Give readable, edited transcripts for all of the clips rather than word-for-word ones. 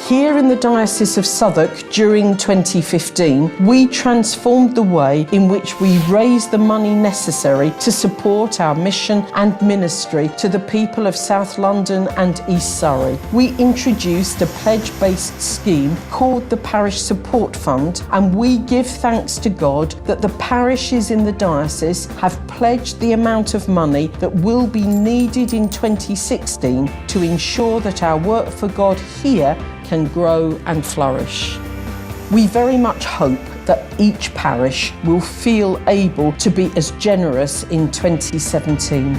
Here in the Diocese of Southwark during 2015, we transformed the way in which we raise the money necessary to support our mission and ministry to the people of South London and East Surrey. We introduced a pledge-based scheme called the Parish Support Fund, and we give thanks to God that the parishes in the diocese have pledged the amount of money that will be needed in 2016 to ensure that our work for God here can grow and flourish. We very much hope that each parish will feel able to be as generous in 2017.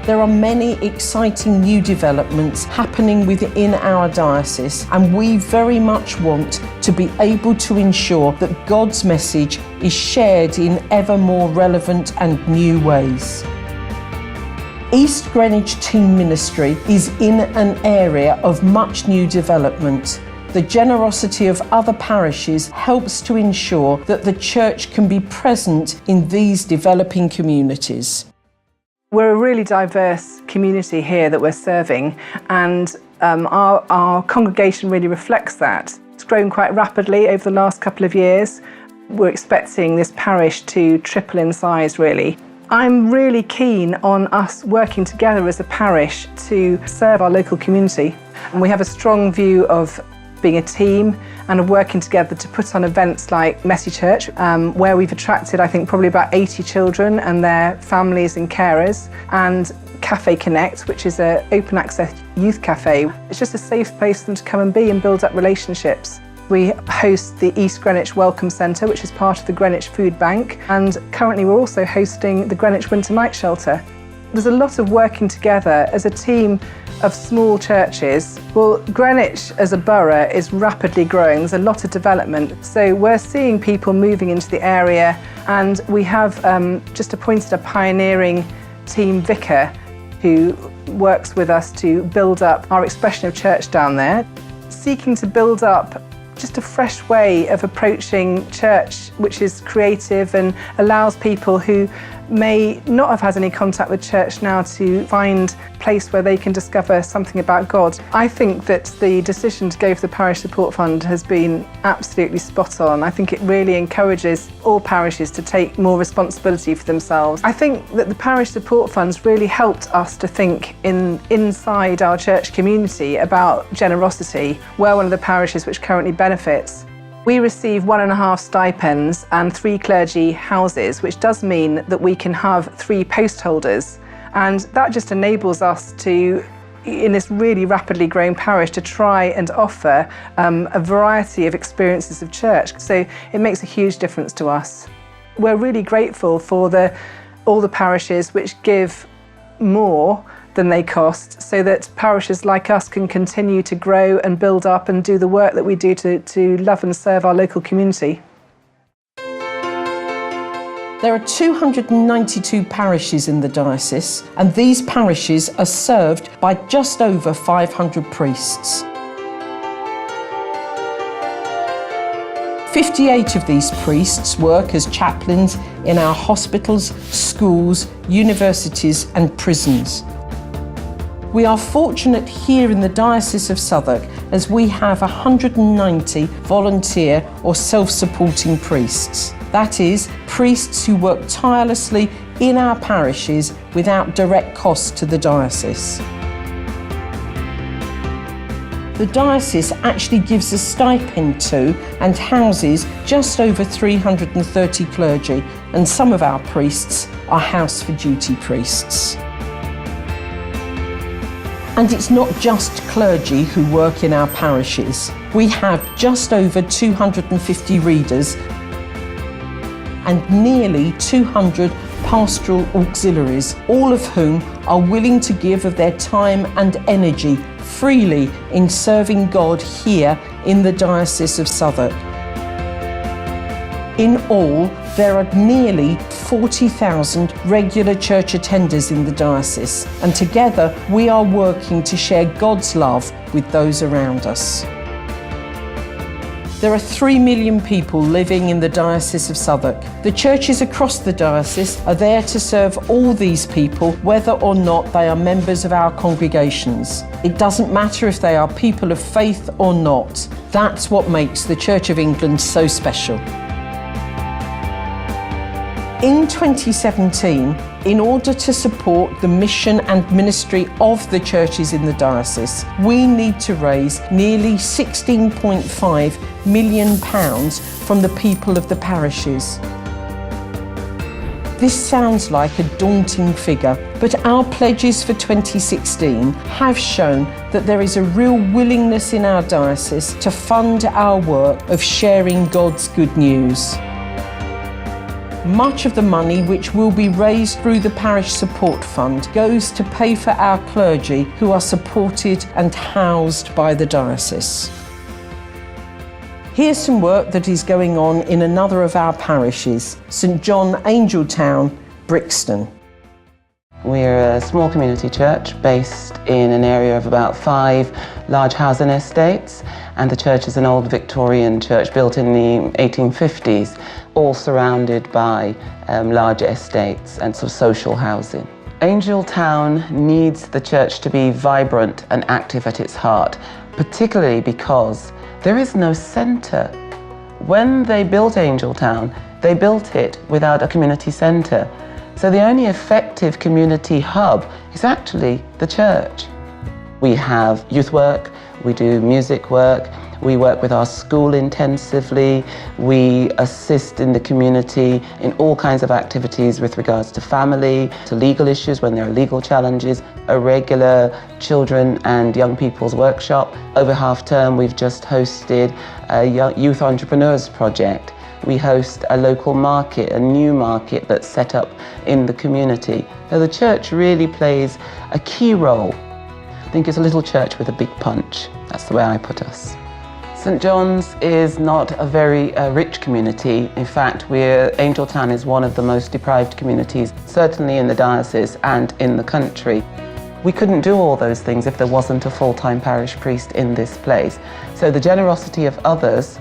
There are many exciting new developments happening within our diocese, and we very much want to be able to ensure that God's message is shared in ever more relevant and new ways. East Greenwich Team Ministry is in an area of much new development. The generosity of other parishes helps to ensure that the church can be present in these developing communities. We're a really diverse community here that we're serving, and our congregation really reflects that. It's grown quite rapidly over the last couple of years. We're expecting this parish to triple in size, really. I'm really keen on us working together as a parish to serve our local community. And we have a strong view of being a team and of working together to put on events like Messy Church, where we've attracted, I think, probably about 80 children and their families and carers, and Cafe Connect, which is an open access youth cafe. It's just a safe place for them to come and be and build up relationships. We host the East Greenwich Welcome Centre, which is part of the Greenwich Food Bank, and currently we're also hosting the Greenwich Winter Night Shelter. There's a lot of working together as a team of small churches. Well, Greenwich as a borough is rapidly growing. There's a lot of development. So we're seeing people moving into the area, and we have just appointed a pioneering team vicar who works with us to build up our expression of church down there, seeking to build up just a fresh way of approaching church, which is creative and allows people who may not have had any contact with church now to find a place where they can discover something about God. I think that the decision to go for the Parish Support Fund has been absolutely spot on. I think it really encourages all parishes to take more responsibility for themselves. I think that the Parish Support Fund's really helped us to think inside our church community about generosity. We're one of the parishes which currently benefits. We receive 1.5 stipends and 3 clergy houses, which does mean that we can have 3 post holders. And that just enables us to, in this really rapidly growing parish, to try and offer a variety of experiences of church. So it makes a huge difference to us. We're really grateful for all the parishes which give more than they cost, so that parishes like us can continue to grow and build up and do the work that we do to love and serve our local community. There are 292 parishes in the diocese, and these parishes are served by just over 500 priests. 58 of these priests work as chaplains in our hospitals, schools, universities and prisons. We are fortunate here in the Diocese of Southwark as we have 190 volunteer or self-supporting priests. That is, priests who work tirelessly in our parishes without direct cost to the diocese. The diocese actually gives a stipend to and houses just over 330 clergy, and some of our priests are house for duty priests. And it's not just clergy who work in our parishes. We have just over 250 readers and nearly 200 pastoral auxiliaries, all of whom are willing to give of their time and energy freely in serving God here in the Diocese of Southwark. In all, there are nearly 40,000 regular church attenders in the diocese, and together we are working to share God's love with those around us. There are 3 million people living in the Diocese of Southwark. The churches across the diocese are there to serve all these people, whether or not they are members of our congregations. It doesn't matter if they are people of faith or not. That's what makes the Church of England so special. In 2017, in order to support the mission and ministry of the churches in the diocese, we need to raise nearly £16.5 million from the people of the parishes. This sounds like a daunting figure, but our pledges for 2016 have shown that there is a real willingness in our diocese to fund our work of sharing God's good news. Much of the money which will be raised through the Parish Support Fund goes to pay for our clergy who are supported and housed by the diocese. Here's some work that is going on in another of our parishes, St John Angeltown, Brixton. We're a small community church based in an area of about 5 large housing estates, and the church is an old Victorian church built in the 1850s, all surrounded by large estates and sort of social housing. Angeltown needs the church to be vibrant and active at its heart, particularly because there is no centre. When they built Angeltown, they built it without a community centre. So the only effective community hub is actually the church. We have youth work, we do music work, we work with our school intensively, we assist in the community in all kinds of activities with regards to family, to legal issues when there are legal challenges, a regular children and young people's workshop. Over half term we've just hosted a youth entrepreneurs project. We host a local market, a new market that's set up in the community. So the church really plays a key role. I think it's a little church with a big punch. That's the way I put us. St John's is not a very rich community. In fact, Angeltown is one of the most deprived communities, certainly in the diocese and in the country. We couldn't do all those things if there wasn't a full-time parish priest in this place. So the generosity of others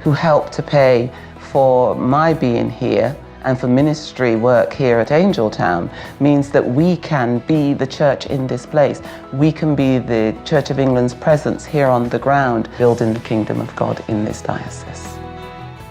who help to pay for my being here and for ministry work here at Angeltown means that we can be the church in this place. We can be the Church of England's presence here on the ground, building the kingdom of God in this diocese.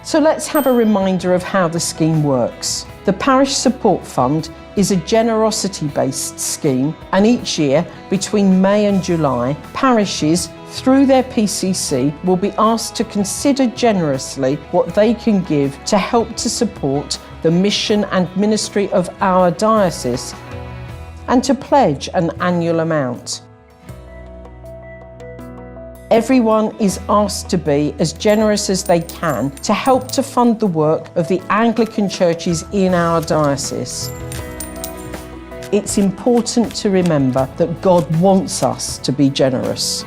So let's have a reminder of how the scheme works. The Parish Support Fund is a generosity-based scheme, and each year, between May and July, parishes through their PCC will be asked to consider generously what they can give to help to support the mission and ministry of our diocese and to pledge an annual amount. Everyone is asked to be as generous as they can to help to fund the work of the Anglican churches in our diocese. It's important to remember that God wants us to be generous.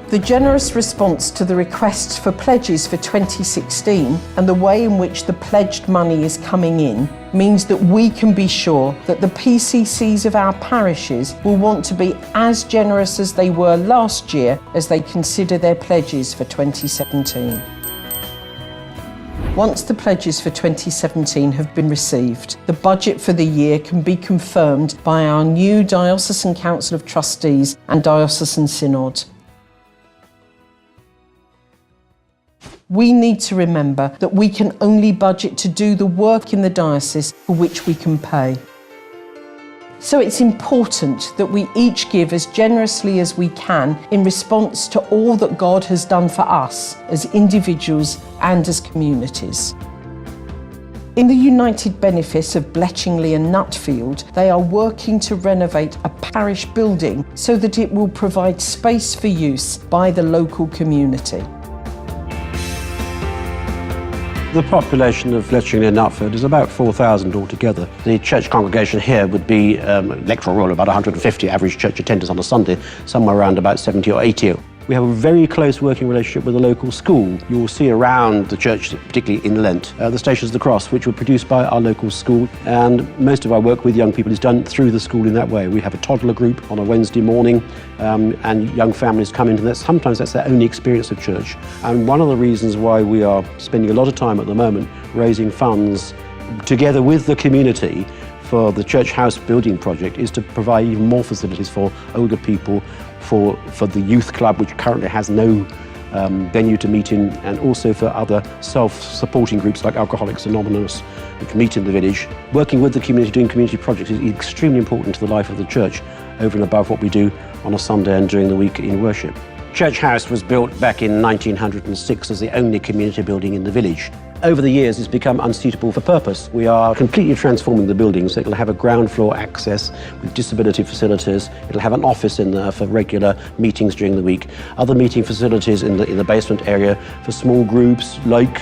The generous response to the requests for pledges for 2016 and the way in which the pledged money is coming in means that we can be sure that the PCCs of our parishes will want to be as generous as they were last year as they consider their pledges for 2017. Once the pledges for 2017 have been received, the budget for the year can be confirmed by our new Diocesan Council of Trustees and Diocesan Synod. We need to remember that we can only budget to do the work in the diocese for which we can pay. So it's important that we each give as generously as we can in response to all that God has done for us as individuals and as communities. In the United Benefice of Bletchingley and Nutfield, they are working to renovate a parish building so that it will provide space for use by the local community. The population of Bletchingley and Nutfield is about 4,000 altogether. The church congregation here would be electoral roll about 150 average church attenders on a Sunday, somewhere around about 70 or 80. We have a very close working relationship with the local school. You will see around the church, particularly in Lent, the Stations of the Cross, which were produced by our local school. And most of our work with young people is done through the school in that way. We have a toddler group on a Wednesday morning, and young families come into that. Sometimes that's their only experience of church. And one of the reasons why we are spending a lot of time at the moment raising funds together with the community for the church house building project is to provide even more facilities for older people, for the youth club, which currently has no venue to meet in, and also for other self-supporting groups like Alcoholics Anonymous, which meet in the village. Working with the community, doing community projects is extremely important to the life of the church, over and above what we do on a Sunday and during the week in worship. Church House was built back in 1906 as the only community building in the village. Over the years, it's become unsuitable for purpose. We are completely transforming the building, so it'll have a ground floor access with disability facilities. It'll have an office in there for regular meetings during the week. Other meeting facilities in the basement area for small groups like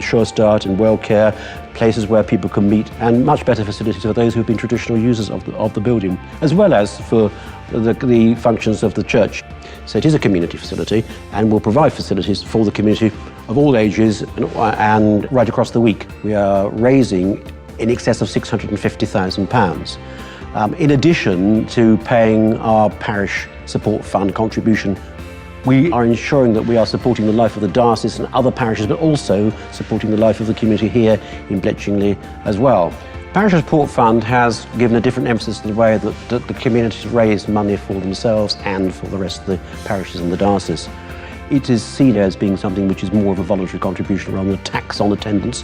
Sure Start and WellCare, places where people can meet, and much better facilities for those who've been traditional users of the building, as well as for the functions of the church. So it is a community facility and will provide facilities for the community of all ages and right across the week. We are raising in excess of £650,000. In addition to paying our parish support fund contribution, we are ensuring that we are supporting the life of the diocese and other parishes, but also supporting the life of the community here in Bletchingley as well. Parish Support Fund has given a different emphasis to the way that the communities raise money for themselves and for the rest of the parishes in the diocese. It is seen as being something which is more of a voluntary contribution rather than a tax on attendance,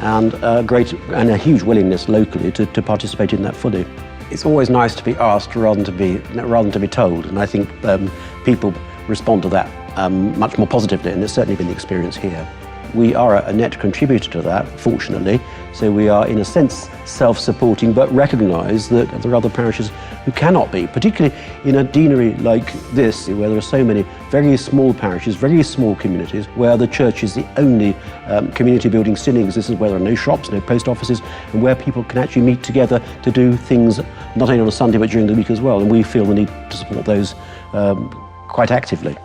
and a huge willingness locally to participate in that fully. It's always nice to be asked rather than to be told, and I think people respond to that much more positively, and it's certainly been the experience here. We are a net contributor to that, fortunately, so we are in a sense self-supporting, but recognise that there are other parishes who cannot be, particularly in a deanery like this, where there are so many very small parishes, very small communities, where the church is the only community building still in existence, where there are no shops, no post offices, and where people can actually meet together to do things not only on a Sunday but during the week as well, and we feel the need to support those quite actively.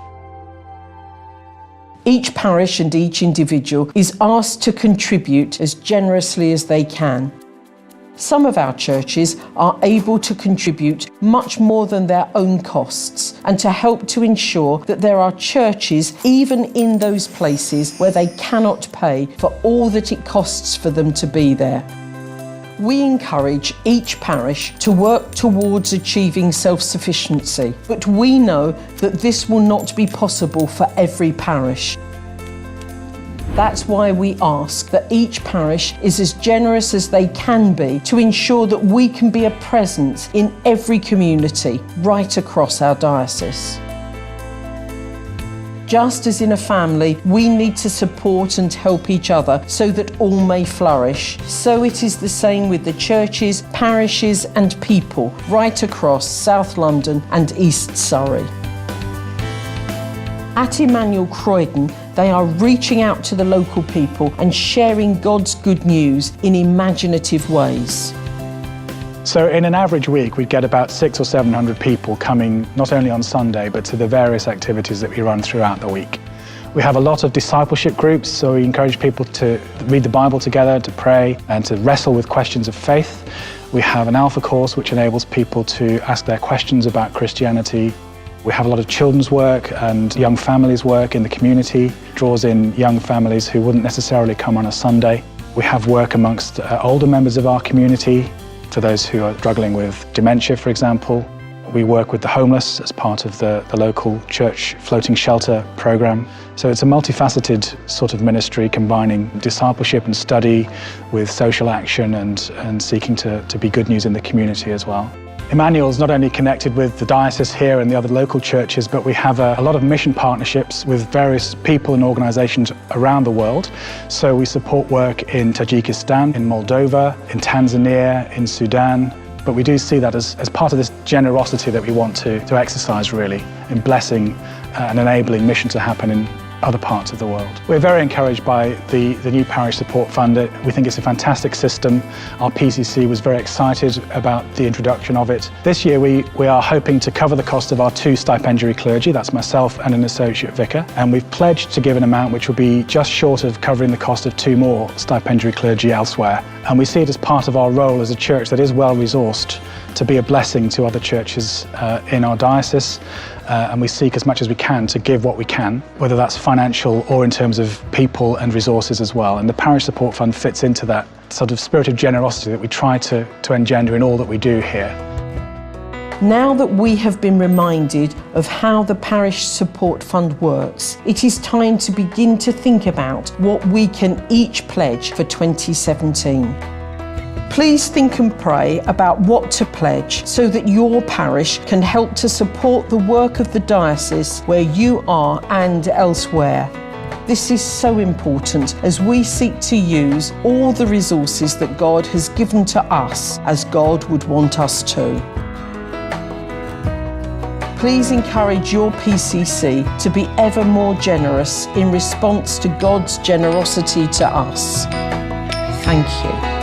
Each parish and each individual is asked to contribute as generously as they can. Some of our churches are able to contribute much more than their own costs, and to help to ensure that there are churches even in those places where they cannot pay for all that it costs for them to be there. We encourage each parish to work towards achieving self-sufficiency, but we know that this will not be possible for every parish. That's why we ask that each parish is as generous as they can be to ensure that we can be a presence in every community right across our diocese. Just as in a family, we need to support and help each other so that all may flourish. So it is the same with the churches, parishes and people right across South London and East Surrey. At Emmanuel Croydon, they are reaching out to the local people and sharing God's good news in imaginative ways. So in an average week, we'd get about 600 or 700 people coming not only on Sunday, but to the various activities that we run throughout the week. We have a lot of discipleship groups, so we encourage people to read the Bible together, to pray, and to wrestle with questions of faith. We have an Alpha course which enables people to ask their questions about Christianity. We have a lot of children's work and young families work in the community, draws in young families who wouldn't necessarily come on a Sunday. We have work amongst older members of our community, for those who are struggling with dementia, for example. We work with the homeless as part of the local church floating shelter program. So it's a multifaceted sort of ministry, combining discipleship and study with social action and seeking to be good news in the community as well. Emmanuel's not only connected with the diocese here and the other local churches, but we have a lot of mission partnerships with various people and organisations around the world. So we support work in Tajikistan, in Moldova, in Tanzania, in Sudan. But we do see that as part of this generosity that we want to exercise really in blessing and enabling mission to happen in other parts of the world. We're very encouraged by the new Parish Support Fund. We think it's a fantastic system. Our PCC was very excited about the introduction of it. This year we are hoping to cover the cost of our 2 stipendiary clergy, that's myself and an associate vicar, and we've pledged to give an amount which will be just short of covering the cost of 2 more stipendiary clergy elsewhere. And we see it as part of our role as a church that is well resourced to be a blessing to other churches in our diocese, and we seek as much as we can to give what we can, whether that's financial or in terms of people and resources as well. And the Parish Support Fund fits into that sort of spirit of generosity that we try to engender in all that we do here. Now that we have been reminded of how the Parish Support Fund works, it is time to begin to think about what we can each pledge for 2017. Please think and pray about what to pledge so that your parish can help to support the work of the diocese where you are and elsewhere. This is so important as we seek to use all the resources that God has given to us as God would want us to. Please encourage your PCC to be ever more generous in response to God's generosity to us. Thank you.